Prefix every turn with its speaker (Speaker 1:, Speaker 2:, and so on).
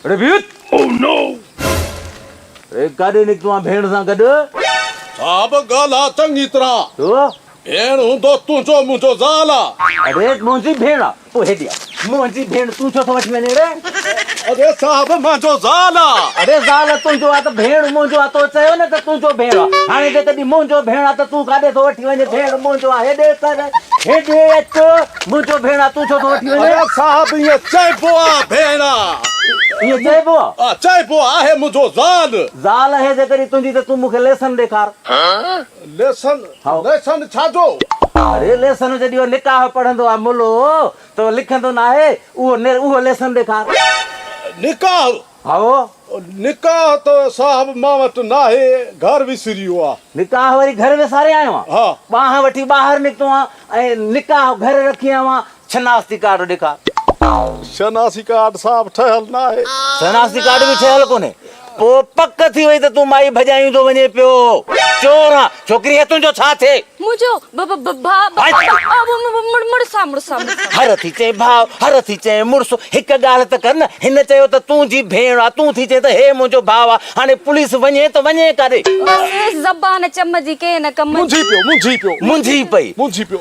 Speaker 1: अरे बीत
Speaker 2: Oh no!
Speaker 1: अरे काॾे निकितो आहे भेण सां गॾु
Speaker 2: साहब ॻाल्हि चङी तरह
Speaker 1: तो
Speaker 2: भेण हूंदो तुंहिंजो मुंहिंजो ज़ाल
Speaker 1: अरे मुंहिंजी भेण आहे पोइ हेॾी आहे मुंहिंजी भेण तूं छो थो वठी वञे रे
Speaker 2: अरे साहब मुंहिंजो ज़ाल
Speaker 1: अरे ज़ाल तुंहिंजो आहे त भेण मुंहिंजो आहे तो चयो न त तुंहिंजो भेण आहे हाणे जे कॾहिं मुंहिंजो भेण आहे त तूं काॾे थो वठी वञे भेण मुंहिंजो आहे हेॾे कर हेॾे अच मुंहिंजो भेण आहे तूं छो थो वठी वञे
Speaker 2: अरे साहब ईअं चइबो आहे भेण
Speaker 1: इहो चइबो आहे
Speaker 2: चइबो आहे मुंहिंजो ज़ाल
Speaker 1: ज़ाल आहे जे कॾहिं तुंहिंजी त तूं मूंखे लेसन ॾेखार
Speaker 2: लेसन
Speaker 1: हाँ।
Speaker 2: लेसन छाजो
Speaker 1: अरे लेसन जॾहिं उहो निकाह पढ़ंदो आहे मुलो त लिखंदो न आहे उहो लेसन ॾेखार
Speaker 2: निकाह
Speaker 1: हाओ
Speaker 2: निकाह त साहब मां वटि न आहे घर विसरी वियो आहे
Speaker 1: निकाह वरी घर विसारे आयो आहे
Speaker 2: हा
Speaker 1: ॿाह वठी ॿाहिरि निकितो आहे ऐं निकाह घर रखी आयो आहे शनाख्ती कार्ड ॾेखार
Speaker 2: शनासी कार्ड साहब ठहियल न आहे
Speaker 1: शनाख्ती कार्ड बि ठहियल कोन्हे पोइ पक थी वई त तूं माई भॼायूं थो वञे पियो चोर आहे छोकिरी हे तुंहिंजो छा थिए
Speaker 3: मुझो मुड़सा
Speaker 1: हर थी चए भाउ हर थी चए मुड़ुसु हिकु ॻाल्हि त कर न हिन चयो त तुंहिंजी भेण आहे तूं थी चए त हे मुंहिंजो भाउ आहे हाणे पुलिस वञे त वञे काॾे
Speaker 3: ज़बान चम जी के न कम
Speaker 2: मुंझी पियो
Speaker 1: मुंझी पई
Speaker 2: मुंझी पियो